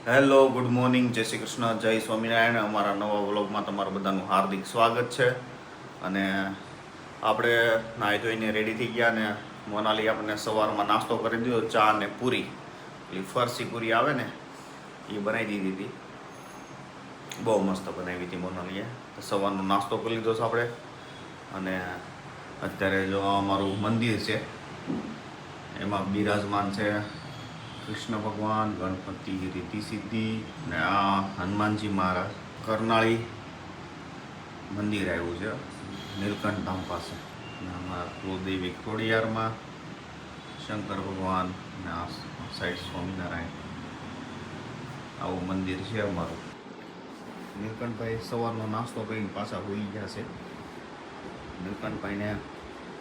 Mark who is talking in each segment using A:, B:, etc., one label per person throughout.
A: Hello, good morning, જય શ્રી કૃષ્ણ, જય સ્વામિનારાયણ. અમારા નવા વ્લોગમાં તમારું બધાનું હાર્દિક સ્વાગત છે. અને આપણે નાહી ધોઈને રેડી થઈ ગયા ને મોનાલી આપણને સવારમાં નાસ્તો કરી દીધો, ચા ને પૂરી. એ ફરસી પૂરી આવે ને એ બનાવી દીધી હતી, બહુ મસ્ત બનાવી હતી મોનાલીએ. તો સવારનો નાસ્તો કરી લીધો છે આપણે. અને અત્યારે જો અમારું મંદિર છે એમાં બિરાજમાન છે કૃષ્ણ ભગવાન, ગણપતિ, રીતિ સિદ્ધિ ને આ હનુમાનજી મહારાજ. કરનાળી મંદિર આવ્યું છે નીલકંઠ ધામ પાસે. ને અમારા કુળદેવી ખોડિયારમાં શંકર ભગવાન ને આ સાઈડ સ્વામિનારાયણ. આવું મંદિર છે અમારું. નીલકંઠભાઈ સવારનો નાસ્તો કરીને પાછા હોઈ ગયા છે. નીલકંઠભાઈને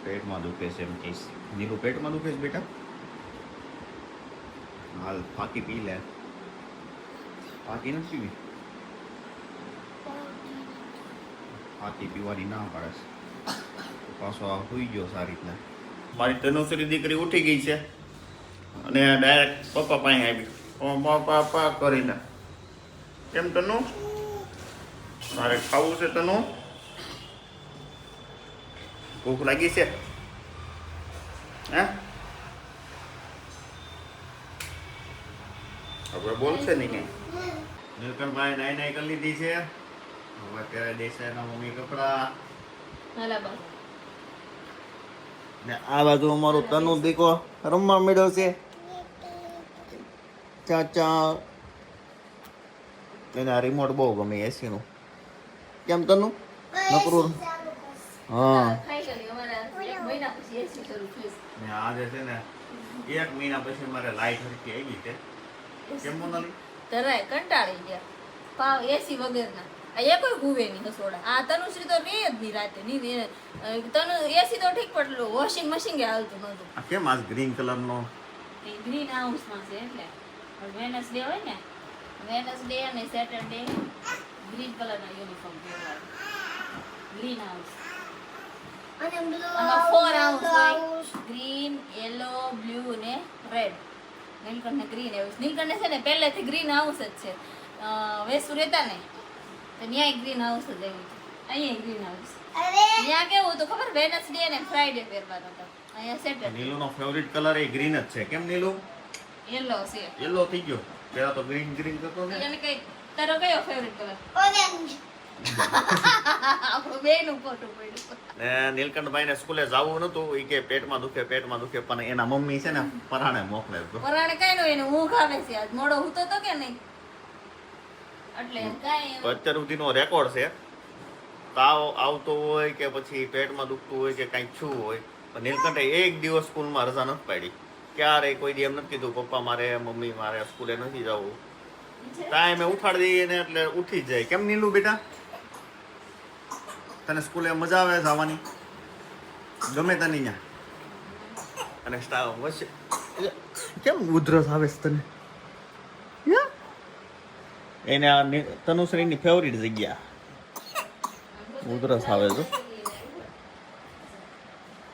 A: પેટમાં દુખે છે એમ કહીશ. નીલું પેટમાં દુખે છે બેટા? હાલ ફાકી પી લે. ફાકી નથી પીવી? ફાકી પીવાની ના પાડે છે. પાછો આ સુઈ ગયો સારી રીતના. મારી તનુશ્રી દીકરી ઉઠી ગઈ છે અને ડાયરેક્ટ પપ્પા પાસે આવી પપ્પા કરીને. કેમ તનુ? મારે ખાવું છે તનુ? ભૂખ લાગી છે? હે? હવે બોલશે નહીં કંઈ. નીલકંઠભાઈ નાઈ નાઈ કરી લીધી છે. હવે અત્યારે દેશે એના મમ્મી કપડા. ને આ બાજુ અમારો તનુ દીકો રમવા મળ્યો છે. ચાચા એને આ રિમોટ બહુ ગમે એસી નું. કેમ તનુ? નકરું. હા. ને આજે છે ને 1 મહિના પછી મારે લાઈટ હરકી આવી છે. કેમ મોનાલી?
B: તરાય કંટાળી ગયા પાવ એસી વગરના. આ એ કોઈ ગુવે નહીં હસોડા. આ તનુશ્રી તો રે જ નહીં રાતે નહીં. તનુ એસી તો ઠીક પડલું, વોશિંગ મશીન કે હાલતું નહોતું.
A: આ કેમ આજ ગ્રીન કલર નો?
B: એ ગ્રીન હાઉસમાં છે એટલે વેનસડે હોય ને, વેનસડે અને સેટરડે ગ્રીન કલરનો યુનિફોર્મ પહેરવાનો. ગ્રીન હાઉસ અને બ્લુ 4 હાઉસ હોય, ગ્રીન, યેલો, બ્લુ ને રેડ. નીલકંઠ ને ગ્રીન હાઉસ. નીલકંઠ છે ને પહેલેથી ગ્રીન હાઉસ જ છે. વેસુ રહેતા ને તો ન્યાય ગ્રીન હાઉસ જ આવ્યું છે. અહીંયા ગ્રીન હાઉસ. ત્યાં કેવું હતું ખબર? વેનસડે અને ફ્રાઈડે પહેરવાનો હતો. અહીંયા સેટરડે.
A: નીલુનો ફેવરિટ કલર એ ગ્રીન જ છે. કેમ નીલુ?
B: યેલો છે.
A: યેલો થઈ ગયો. પેલા તો ગ્રીન ગ્રીન કરતો ને.
B: એને કઈ તારો કયો ફેવરિટ કલર? ઓરેન્જ. આપણો બેનું ફોટો પડ્યો.
A: ને નીલકંઠભાઈ ને સ્કૂલે જવું નતું. એ કે પેટમાં દુખે પણ એના મમ્મી છે ને પરાણે મોકલે.
B: પરાણે કઈ નો એને ઊંઘ આવે છે. આજ મોડો હૂતો તો કે નહીં એટલે કાઈ
A: અત્યાર સુધીનો રેકોર્ડ છે. તાવ આવતો હોય કે પછી પેટમાં દુખતું હોય કે કંઈક છું હોય, પણ નીલકંઠે એક દિવસ સ્કૂલમાં રજા નથી પાડી. ક્યારે કોઈ દી એમ નથી કીધું પપ્પા મારે, મમ્મી મારે સ્કૂલે નથી જવું. ટાઈમે ઉઠાડી દઈએ ને એટલે ઉઠી જ જાય. કેમ નીલું બેટા? તને સ્કૂલે મજા આવે જવાની? ગમે તને અહીંયા? અને સ્ટાફ વચ્ચે કેમ ઉધરસ આવે છે તને? એને આ તનુશ્રીની ફેવરિટ જગ્યા ઉધરસ આવે છે.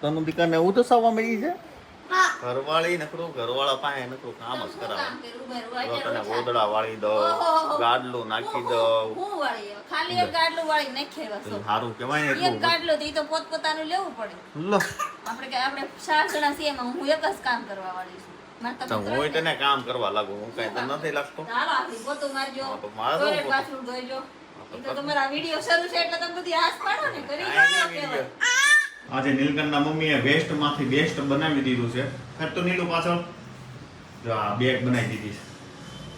A: તનુ દીકાને ઉધરસ આવવા મળી છે. ઘરવાળી નકરું, ઘરવાળા પાસે નકરું કામ જ કરાવે. તને ગોદડા વાળી દો, ગાડલું નાખી દો.
B: હું વાળી ખાલી એક ગાડલું વાળી નાખી આવ્યા.
A: સારું કહેવાય ને
B: એક
A: એટલું.
B: ગાડલું તો ઈ તો પોતપોતાનું લેવું પડે.
A: લો
B: આપણે 4 જણા છીએ એમાં હું એક જ કામ કરવા વાળી છું.
A: તો હું તને કામ કરવા લાગુ, હું કઈ તને નથી લાગતો.
B: હાલો આપણી પોતું મારજો,
A: હા, તો મારો
B: ટોયલેટ
A: પોતું.
B: બાથરૂમ ધોઈજો. ઈ તો તમારા વિડિયો શરૂ છે એટલે તમે બધી હાથ પાડો ને કરી
A: આ
B: જાઓ
A: એને
B: કહેવાય.
A: આજે નીલકંઠના મમ્મીએ વેસ્ટ માંથી બેસ્ટ બનાવી દીધું છે. તો નીલું પાછળ જો આ બેગ બનાવી દીધી છે.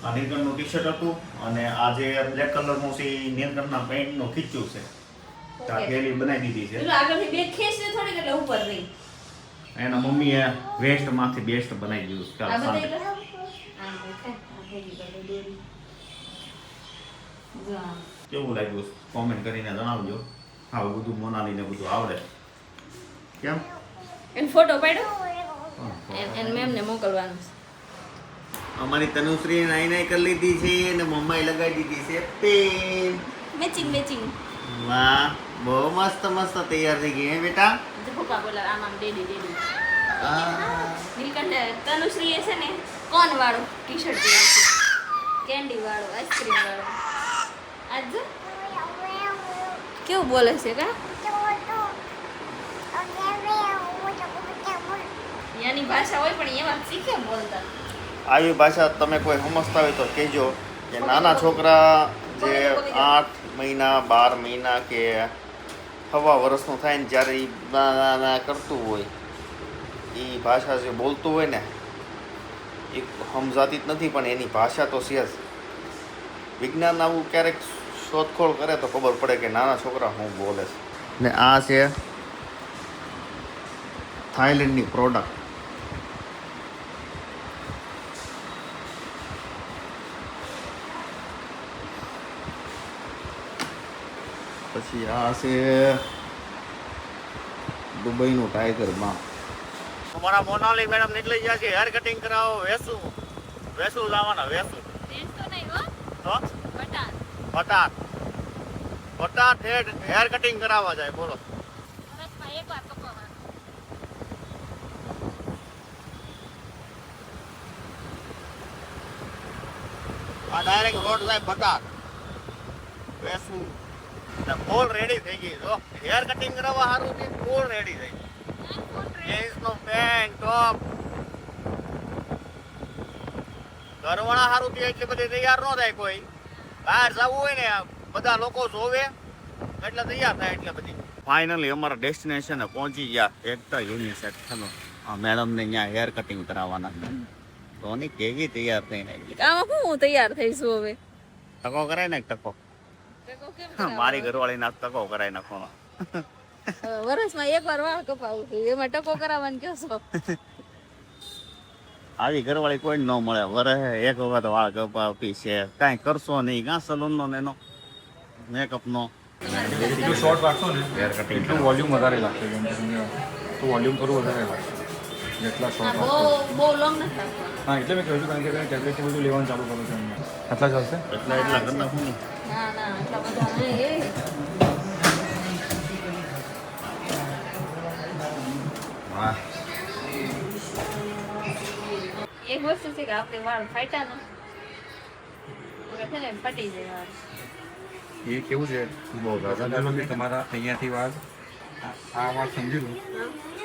A: આ નીલકંઠનું ટી-શર્ટ હતું અને આ જે બ્લેક કલરનું છે એ નીલકંઠના પેન્ટનું ખીચ્યું છે. તો આ થેલી બનાવી દીધી છે.
B: પેલો આગળથી બેગ ખેંચને થોડીક એટલે ઉપર રહી.
A: એના મમ્મીએ વેસ્ટ માંથી બેસ્ટ બનાવી દીધું છે.
B: આ
A: ચાલ
B: બધા
A: શાંતિ.
B: આ દેખાય આ ભેગી કરી દોરી. જો આમ.
A: કેવું લાગ્યું કોમેન્ટ કરીને જણાવજો. હા બધું મોનાલીને બધું આવડે. કેમ?
B: એન ફોટો પાડ્યો એન મેમને મોકલવાનું છે.
A: અમારી તનુશ્રી નાઈ નાઈ કરી લીધી છે અને મમ્માએ લગાવી દીધી છે પેન.
B: મેચિંગ
A: વાહ, બહુ મસ્ત તૈયાર થઈ ગઈ હે બેટા.
B: પપ્પા બોલા આમ ડેડી નીલકંઠ તનુશ્રીએ છે ને કોન વાળું ટી-શર્ટ પહેર્યું છે. કેન્ડી વાળો આઈસ્ક્રીમ વાળો આજ જો કેવું બોલે છે કા યાની ભાષા હોય પણ એમાં શીખે બોલતા
A: આવી ભાષા તમે કોઈ સમજતા હોય તો કહેજો કે નાના છોકરા જે 8 મહિના 12 મહિના કે સવા વર્ષનું થાય ને જ્યારે એ ના કરતું હોય એ ભાષા જે બોલતું હોય ને એ સમજાતી જ નથી પણ એની ભાષા તો છે જ વિજ્ઞાન આવું ક્યારેક શોધખોળ કરે તો ખબર પડે કે નાના છોકરા શું બોલે છે ને આ છે થાઈલેન્ડની પ્રોડક્ટ પછી આ છે દુબઈનું ટાઈગર માં અમારા મોનાલી મેડમ નીકળી ગયા છે હેર કટિંગ કરાવો વેસુ જવાના વેસુ
B: ટેન્સ તો નહીં હો
A: તો
B: બટા
A: પટાટ હેર કટિંગ કરાવવા જાય બોલો
B: વર્ષમાં એકવાર કપાવવાનું
A: આ ડાયરેક્ટ રોડ જાય પટાટ વેસુ ફૂલ રેડી થઈ ગઈ જો હેર કટિંગ કરાવવા સારું છે ફૂલ રેડી થઈ ગઈ જીન્સ નો પેન્ટ ટોપ ઘરવાળા સારું થી એટલી બધી તૈયાર ન થાય કોઈ બહાર જવું હોય ને બધા લોકો જોવે એટલે તૈયાર થાય એટલે બધી ફાઇનલી અમારા ડેસ્ટિનેશન પહોંચી ગયા એકતા યુનિસેક્શન મેડમ ને અહીંયા હેર કટિંગ કરાવવાના તો ની કેવી તૈયાર થઈને આવી
B: આમાં હું તૈયાર થઈશું હવે
A: ટકો કરાય ને ટકો
B: ટકો કેમ
A: મારી ઘરવાળી ના ટકો કરાય નાખવાનો
B: વર્ષમાં એકવાર વાળ કપાવું છું એમાં ટકો કરાવવાનું કહો છો
A: આવી ઘરવાળી કોઈ ન મળે વરસે એક વખત વાળ કપાવતી છે કાંઈ કરશો નહીં કાં સલૂન નો એનો મેકઅપ નો
C: એટલું શોર્ટ રાખશો ને
A: હેર કટિંગ
C: એટલું વોલ્યુમ વધારે લાગશે કેમ કે તો વોલ્યુમ થોડું વધારે લાગશે જેટલા શોર્ટ
B: બહુ
C: રાખશો
B: બહુ લોંગ નથી રાખવાનું
C: હા એટલે મેં કહ્યું છું કારણ કે ટેબ્લેટ બધું લેવાનું ચાલુ કરું છું એમને આટલા ચાલશે
A: એટલા કરી નાખું ને
B: ના ના આટલા બધા નહીં
A: વાહ
B: એક વસ્તુ છે કે આપણે વાળ ફાટ્યા ને એટલે છે ને ફાટી જાય વાળ
C: એ કેવું છે
A: બહુ
C: સમજી લો કે તમારા અહીંયાથી વાળ આ વાળ સમજી લો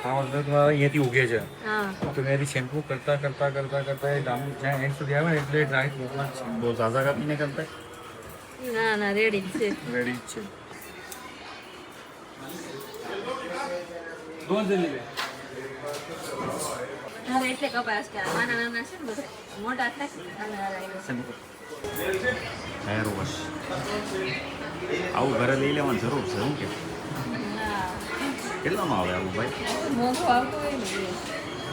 C: આ વાળ તમારા અહીંયાથી ઉગે છે
B: હા
C: તો અહીંયાથી શેમ્પુ કરતા એ લાંબુ જ્યાં એન્ડ સુધી આવે ને એટલે ડ્રાય થવાનું છે
A: બહુ ઝાઝા કાપીને કરતા
B: ના ના રેડી જ છે
C: રેડી જ છે दोन जण लिहिले
B: હવે એટલે કપાસ કે આ નાના નાના છે ને બધા મોટા થાય ને નાના નાના
A: હેર વોશ આવું ઘરે લઈ લેવાની જરૂર છે શું કે
B: હા
A: કેટલામાં આવે આવું ભાઈ
B: મોંઘું આવતું હોય ને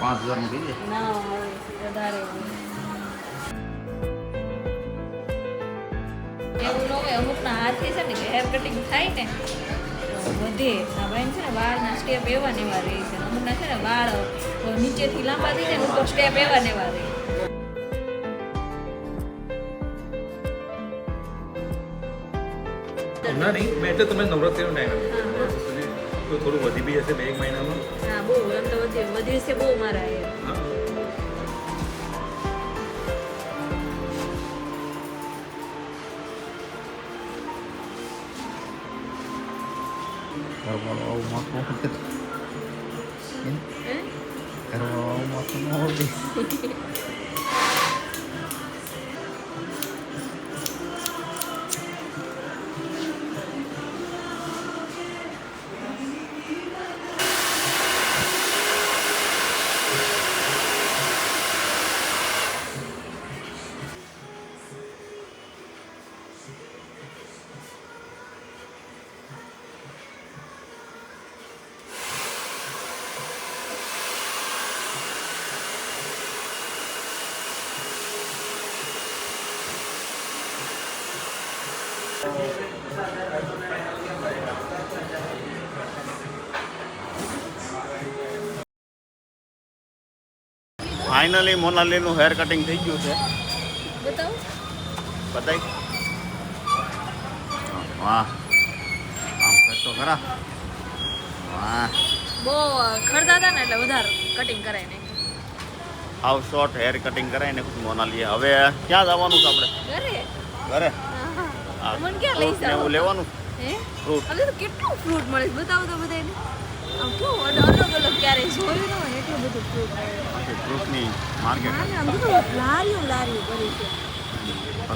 A: 5000 થઈ જાય
B: ના હોય વધારે એવું ન હોય અમુકના હાથે છે ને કે હેર કટિંગ થાય ને તો વધે આ ભાઈ છે ને વાળના સ્ટેપ એવા ને એવા રહે છે અમુકના છે ને વાળ નીચેથી લાંબા થઈ જાય ને ઉપર સ્ટેપ એવા ને એવા રહે
C: ના નહીં મેં એટલે તમે નવરાત્રિનો ટાઈમ તો થોડું વધી બી જશે 2 મહિનામાં
B: હા બહુ એમ તો વધી છે બહુ મારા એ
C: હા
A: ઘરવાળો આવું મોટું
B: હે?
A: ઘરવાળો આવું મોટું ન હોતી ફાઇનલી મોનાલીનું હેર કટિંગ થઈ ગયું છે
B: બતાવો
A: બતાય વાહ આમ કરતો ખરા વાહ
B: બહુ ખરતા હતા ને એટલે વધારે કટિંગ કરાય ને
A: હાવ શોર્ટ હેર કટિંગ કરાવીને મોનાલીએ. હવે ક્યાં જવાનું છે આપણે?
B: ઘરે
A: ઘરે.
B: હા
A: આ
B: મને ક્યાં લઈ
A: fruit ને
B: જાવ?
A: એવું લેવાનું.
B: હે
A: ફ્રૂટ
B: હવે તો કેટલું ફ્રૂટ મળે છે બતાવો તો બધાને. આમ કેવું અલગ અલગ ક્યારેય જોયું ન હોય એટલું બધું ફ્રૂટ મળે.
A: ફ્રૂટની માર્કેટ.
B: હા ને આમ બધું લારીઓ લારીઓ ભરી છે.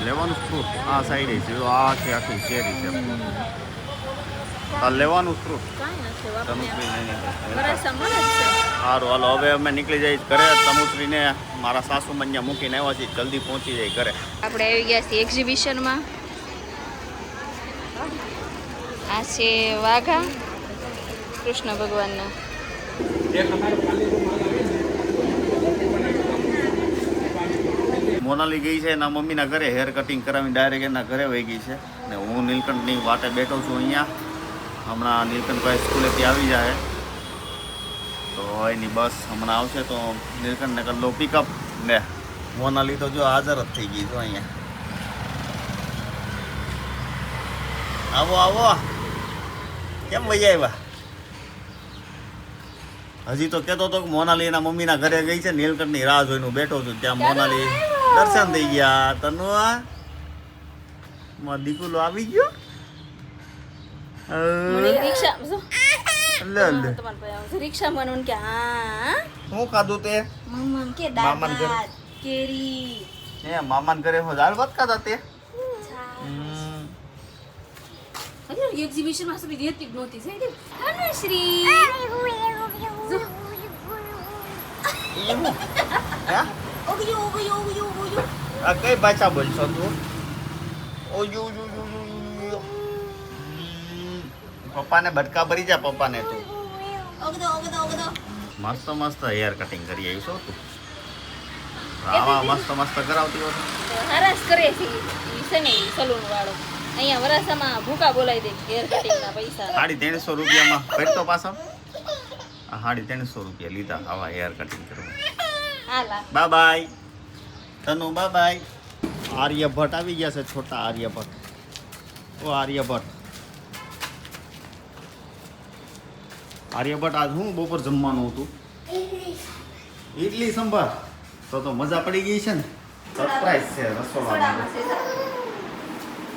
A: લેવાનું ફ્રૂટ આ સાઈડે છે. જો આ આખી આખી શેરી છે. આ લેવાનું ફ્રૂટ.
B: કાંઈ નથી વાપરે
A: તનુશ્રી
B: વરસા મળે જ છે.
A: સારું હાલો હવે અમે નીકળી જઈએ ઘરે. તનુશ્રીને મારા સાસુ મન્યા મૂકીને આવ્યા છીએ. જલ્દી પહોંચી જાય ઘરે.
B: આપણે આવી ગયા છીએ એક્ઝિબિશનમાં. આ છે વાઘા કૃષ્ણ ભગવાનના.
A: મોનાલી ગઈ છે એના મમ્મીના ઘરે હેર કટિંગ કરાવીને ડાયરેક્ટ એના ઘરે વહી ગઈ છે. ને હું નીલકંઠની વાટે બેઠો છું અહીંયા. હમણાં નીલકંઠભાઈ સ્કૂલેથી આવી જાય તો એની બસ હમણાં આવશે તો નીલકંઠને કરી લો પિકઅપ. ને મોનાલી તો જો હાજર જ થઈ ગઈ જો અહીંયા. આવો આવો, કેમ વહી આવ્યા? હજી તો કહેતો હતો કે મોનાલી એના મમ્મીના ઘરે ગઈ છે. નીલકંઠની રાહ જોઈને બેઠો છું. ત્યાં મોનાલી દર્શન થઈ ગયા. તનુ મારો દીકુલો આવી ગયો.
B: રિક્ષા
A: લે લે
B: રિક્ષા મને કે હા
A: શું ખાધું તે?
B: મમ્મા કે
A: મામાને ઘરે?
B: દાળ કેરી
A: એ મામાને ઘરે હું દાળ ભાત ખાધા તે?
B: એક્ઝિબિશન માં સભી રહેતી જ નહોતી છે અનુશ્રી
A: હે?
B: ઓગયો ઓગયો ઓગયો ઓગયો
A: આ કઈ ભાષા બોલશો તું? ઓયુ યુ યુ યુ યુ. પપ્પાને બટકા ભરી જા પપ્પાને તું.
B: ઓગદો ઓગદો ઓગદો
A: મસ્ત મસ્ત હેર કટિંગ કરી આવી છો તું. આવા મસ્ત મસ્ત કરાવતી હોત.
B: હરાસ કરે છે ઈ છે ને સલૂન વાળો અહીંયા વરાસામાં ભૂકા બોલાવી દે હેર કટિંગ ના પૈસા
A: 350 રૂપિયામાં કરતો પાછો. આ 350 રૂપિયા લીધા આવા હેર કટિંગ કરવા.
B: હાલા
A: બાય બાય તનુ, બાય બાય. આર્યભટ્ટ આવી ગયા છે. છોટા આર્યભટ્ટ. ઓ આર્યભટ્ટ. આર્યભટ્ટ આજ હું બપોર જમવાનું હતું? ઇડલી સંભાર. તો મજા પડી ગઈ છે ને. સરપ્રાઈઝ છે રસોડામાં.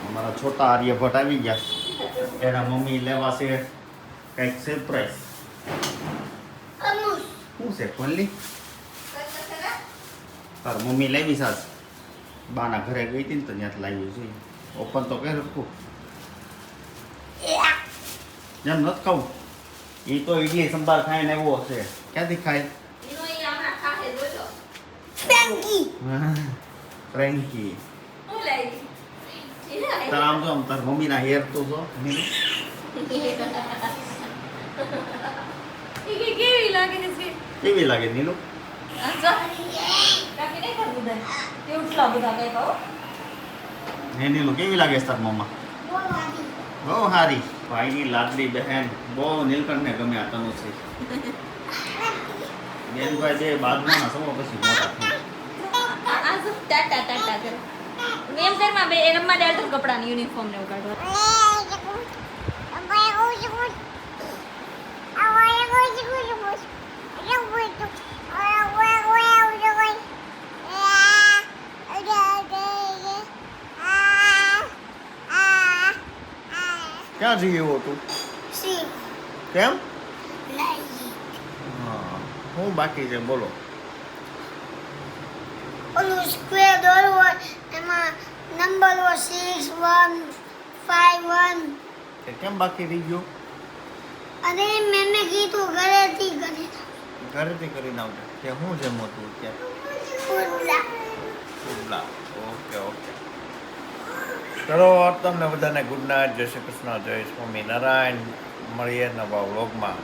A: અમારા છોટા આર્યભટ્ટ આવી ગયા. એના મમ્મી લેવા છે કંઈક સરપ્રાઈઝ. શું છે ખોલી? તાર મમ્મી લાવી સાસ બાના ઘરે ગઈ હતી ને તો ત્યાંથી લાવ્યું છે. ઓપન તો કઈ રખું જેમ નથી ખાવું. એ તો ઇડલી સંભાર ખાઈને એવો છે. ક્યાંથી ખાય?
B: એનો ઈ આપણા ખાહે જોજો
A: ફ્રેન્કી.
B: હું લાવી
A: તાર આમ જો આમ તાર મમ્મીના હેર તો જો
B: ઈ કેવી લાગે છે
A: કેવી લાગે નીલુ?
B: અચ્છા કાકી નહીં કરવું દે તે ઉઠલા બધા કઈ કહો
A: હે નીલુ કેવી લાગે છે તાર મમ્મા? બહુ સારી. ભાઈની લાડલી બહેન બહુ નીલકંઠને ગમે આ તનુશ્રી. બેનભાઈ બે બાદમાં સૌ પછી મોટા થઈ.
B: આ જો ટાટા ટાટા કરે એમ ઘરમાં બે રમવા દે તો કપડાની યુનિફોર્મ ને ઉગાડવા
A: ક્યાં જઈ એવો તું? કેમ? હા હું બાકી છે બોલો.
D: ઓલું સ્ક્વેર દોરવું હોય એમાં નંબર હોય 6151
A: તે કેમ બાકી રહી ગયો?
D: અને મેં કીધું ઘરેથી કરી
A: ઘરેથી કરીને આવજે. તે શું છે મોટું અત્યારે?
D: ફૂલા
A: ગુડલા. Okay okay. ચલો તમને બધાને ગુડ નાઇટ. જય શ્રી કૃષ્ણ, જય સ્વામિનારાયણ. મળીએ નવા વ્લોગમાં.